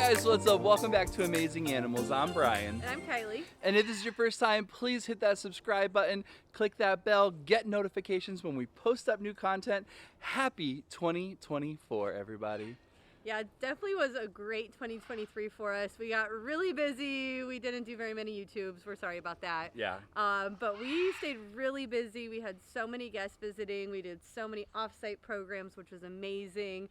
guys, what's up? Welcome back to Amazing Animals. I'm Brian. And I'm Kylie. And if this is your first time, please hit that subscribe button, click that bell, get notifications when we post up new content. Happy 2024, everybody. Yeah, it definitely was a great 2023 for us. We got really busy. We didn't do very many YouTubes. We're sorry about that. Yeah. But we stayed really busy. We had so many guests visiting. We did so many off-site programs, which was amazing.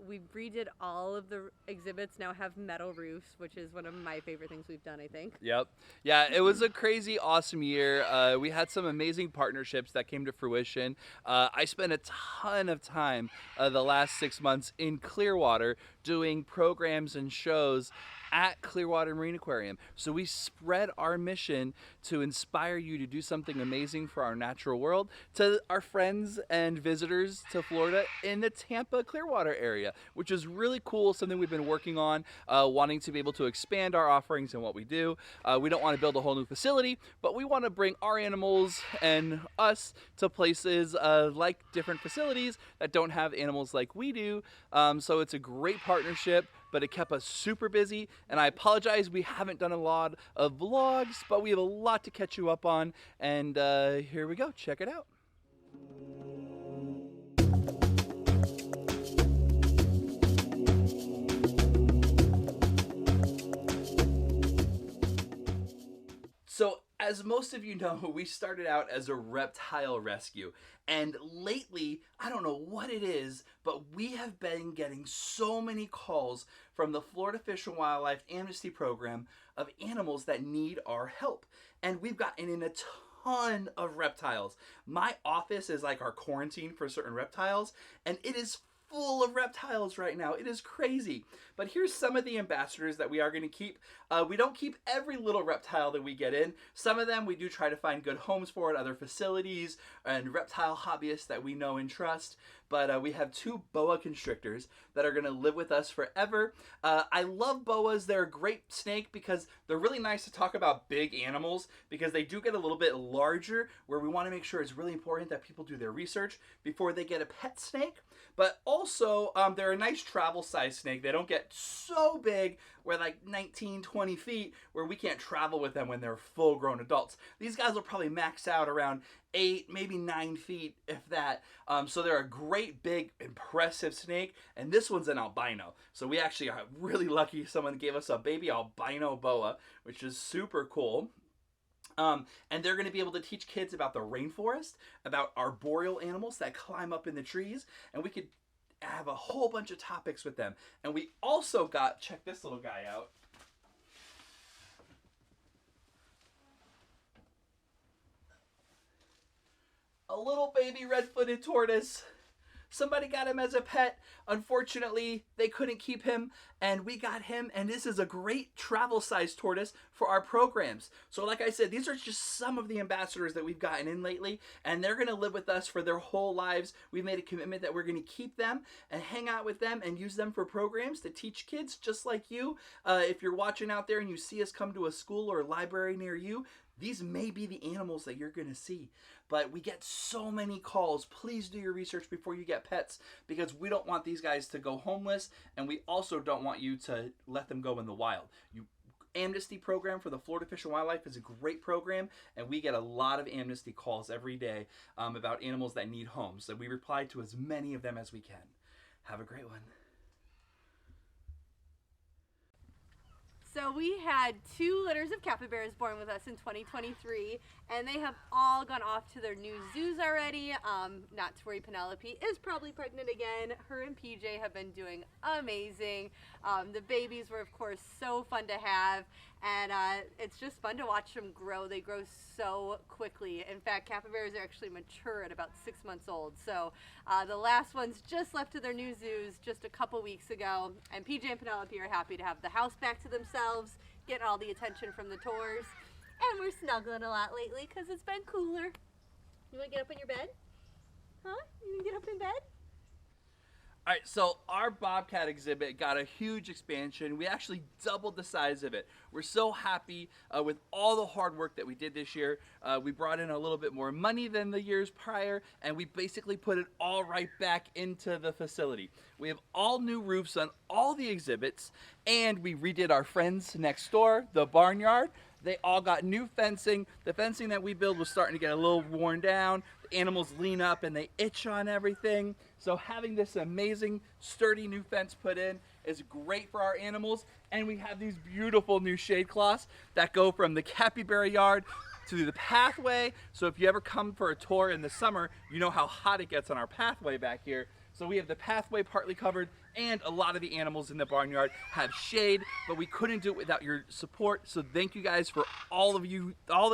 We redid all of the exhibits, now have metal roofs, which is one of my favorite things we've done, I think. Yep. Yeah, it was a crazy, awesome year. We had some amazing partnerships that came to fruition. I spent a ton of time the last 6 months in Clearwater doing programs and shows at Clearwater Marine Aquarium. So we spread our mission to inspire you to do something amazing for our natural world to our friends and visitors to Florida in the Tampa Clearwater area, which is really cool, something we've been working on, wanting to be able to expand our offerings and what we do. We don't want to build a whole new facility, but we want to bring our animals and us to places like different facilities that don't have animals like we do. So it's a great partnership, but it kept us super busy, and I apologize we haven't done a lot of vlogs, but we have a lot to catch you up on, and here we go. Check it out. So, as most of you know, we started out as a reptile rescue, and lately, I don't know what it is, but we have been getting so many calls from the Florida Fish and Wildlife Amnesty Program of animals that need our help, and we've gotten in a ton of reptiles. My office is like our quarantine for certain reptiles, and it is full of reptiles right now. It is crazy. But here's some of the ambassadors that we are going to keep. We don't keep every little reptile that we get in. Some of them we do try to find good homes for at other facilities and reptile hobbyists that we know and trust. But we have 2 boa constrictors that are going to live with us forever. I love boas. They're a great snake because they're really nice to talk about big animals because they do get a little bit larger, where we want to make sure it's really important that people do their research before they get a pet snake. But also, they're a nice travel size snake. They don't get so big, where like 19, 20 feet, where we can't travel with them when they're full grown adults. These guys will probably max out around 8, maybe 9 feet, if that. So they're a great, big, impressive snake, and this one's an albino. So we actually are really lucky someone gave us a baby albino boa, which is super cool. And they're going to be able to teach kids about the rainforest, about arboreal animals that climb up in the trees, and we could have a whole bunch of topics with them. And we also got, check this little guy out. A little baby red-footed tortoise. Somebody got him as a pet. Unfortunately, they couldn't keep him, and we got him, and this is a great travel-sized tortoise for our programs. So like I said, these are just some of the ambassadors that we've gotten in lately, and they're going to live with us for their whole lives. We've made a commitment that we're going to keep them and hang out with them and use them for programs to teach kids just like you. If you're watching out there and you see us come to a school or a library near you, these may be the animals that you're going to see. But we get so many calls. Please do your research before you get pets, because we don't want these guys to go homeless, and we also don't want you to let them go in the wild. Amnesty program for the Florida Fish and Wildlife is a great program, and we get a lot of amnesty calls every day about animals that need homes. So we reply to as many of them as we can. Have a great one. So we had 2 litters of capybaras born with us in 2023, and they have all gone off to their new zoos already. Not to worry, Penelope is probably pregnant again. Her and PJ have been doing amazing. The babies were, of course, so fun to have, and it's just fun to watch them grow. They grow so quickly. In fact, capybaras are actually mature at about 6 months old. So the last ones just left to their new zoos just a couple weeks ago, and PJ and Penelope are happy to have the house back to themselves, getting all the attention from the tours. And we're snuggling a lot lately because it's been cooler. You want to get up in your bed? Huh? You want to get up in bed? All right, so our Bobcat exhibit got a huge expansion. We actually doubled the size of it. We're so happy with all the hard work that we did this year. We brought in a little bit more money than the years prior, and we basically put it all right back into the facility. We have all new roofs on all the exhibits, and we redid our friends next door, the barnyard. They all got new fencing. The fencing that we built was starting to get a little worn down. The animals lean up and they itch on everything. So having this amazing, sturdy new fence put in is great for our animals. And we have these beautiful new shade cloths that go from the capybara yard to the pathway. So if you ever come for a tour in the summer, you know how hot it gets on our pathway back here. So we have the pathway partly covered, and a lot of the animals in the barnyard have shade, but we couldn't do it without your support. So thank you guys for all that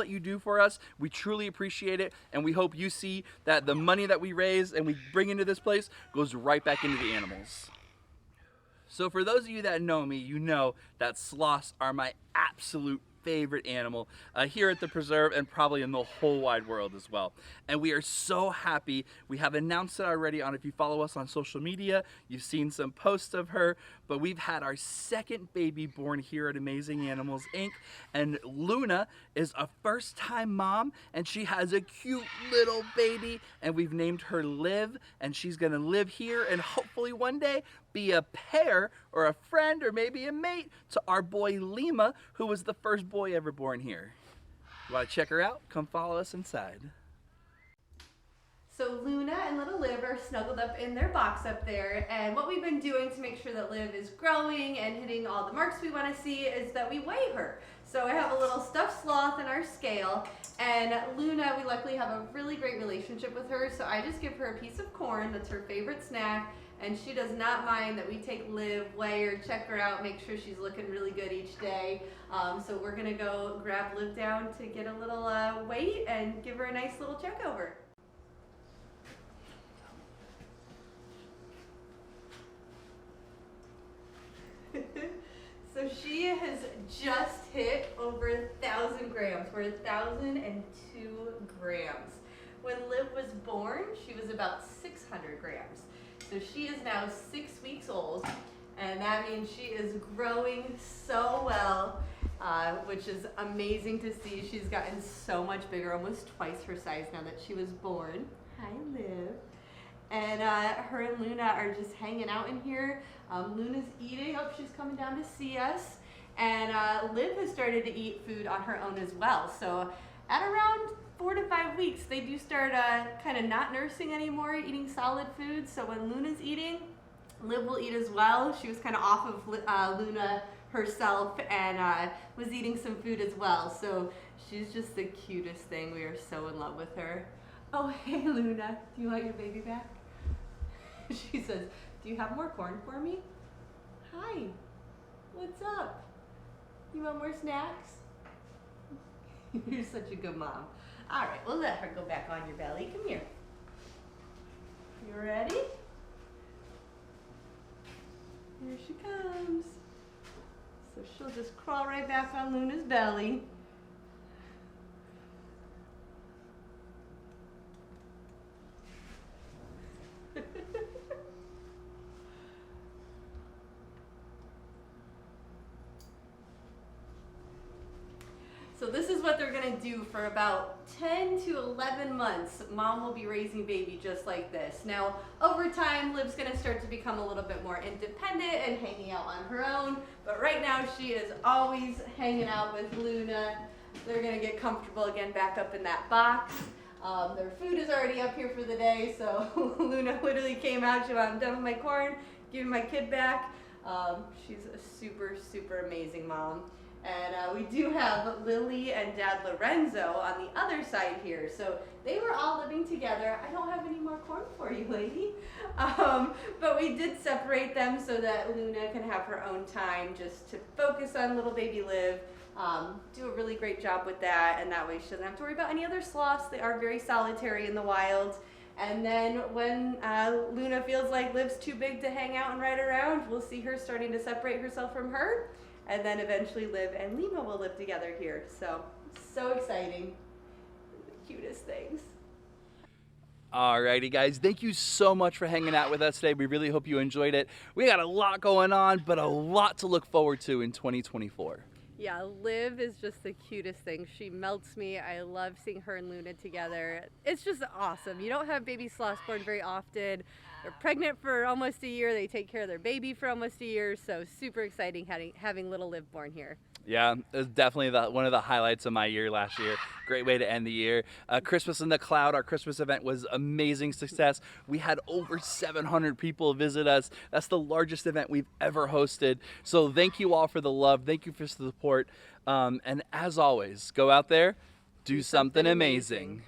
you do for us. We truly appreciate it, and we hope you see that the money that we raise and we bring into this place goes right back into the animals. So for those of you that know me, you know that sloths are my absolute favorite animal here at the preserve, and probably in the whole wide world as well. And we are so happy. We have announced it already on, if you follow us on social media, you've seen some posts of her, but we've had our second baby born here at Amazing Animals Inc. And Luna is a first-time mom, and she has a cute little baby, and we've named her Liv, and she's gonna live here and hopefully one day be a pair or a friend or maybe a mate to our boy Lima, who was the first boy ever born here. You want to check her out? Come follow us inside. So Luna and little Liv are snuggled up in their box up there, and what we've been doing to make sure that Liv is growing and hitting all the marks we want to see is that we weigh her. So I have a little stuffed sloth in our scale, and Luna, we luckily have a really great relationship with her, so I just give her a piece of corn, that's her favorite snack, and she does not mind that we take Liv, weigh her, check her out, make sure she's looking really good each day. So we're gonna go grab Liv down to get a little weight and give her a nice little check over. So she has just hit over 1,000 grams. We're 1,002 grams. When Liv was born, she was about 600 grams. So she is now 6 weeks old, and that means she is growing so well, which is amazing to see. She's gotten so much bigger, almost twice her size now that she was born. Hi, Liv. And her and Luna are just hanging out in here. Luna's eating. Oh, she's coming down to see us. And Liv has started to eat food on her own as well. So at around 4 to 5 weeks, they do start kind of not nursing anymore, eating solid food. So when Luna's eating, Liv will eat as well. She was kind of off of Luna herself and was eating some food as well. So she's just the cutest thing. We are so in love with her. Oh, hey, Luna, do you want your baby back? She says, do you have more corn for me? Hi, what's up? You want more snacks? You're such a good mom. All right, we'll let her go back on your belly. Come here. You ready? Here she comes. So she'll just crawl right back on Luna's belly. So this is what they're gonna do for about 10 to 11 months. Mom will be raising baby just like this. Now, over time, Liv's gonna start to become a little bit more independent and hanging out on her own. But right now, she is always hanging out with Luna. They're gonna get comfortable again back up in that box. Their food is already up here for the day, so Luna literally came out. She went, I'm done with my corn, giving my kid back. She's a super, super amazing mom. And we do have Lily and Dad Lorenzo on the other side here. So they were all living together. I don't have any more corn for you, lady. But we did separate them so that Luna can have her own time just to focus on little baby Liv. Do a really great job with that, and that way she doesn't have to worry about any other sloths. They are very solitary in the wild. And then when Luna feels like Liv's too big to hang out and ride around, we'll see her starting to separate herself from her. And then eventually Liv and Lima will live together here. So exciting. The cutest things. Alrighty, guys. Thank you so much for hanging out with us today. We really hope you enjoyed it. We got a lot going on, but a lot to look forward to in 2024. Yeah, Liv is just the cutest thing. She melts me. I love seeing her and Luna together. It's just awesome. You don't have baby sloths born very often. They're pregnant for almost a year. They take care of their baby for almost a year. So super exciting having little Liv born here. Yeah, it was definitely one of the highlights of my year last year. Great way to end the year. Christmas in the Cloud, our Christmas event was amazing success. We had over 700 people visit us. That's the largest event we've ever hosted. So thank you all for the love. Thank you for the support. And as always, go out there, do something amazing.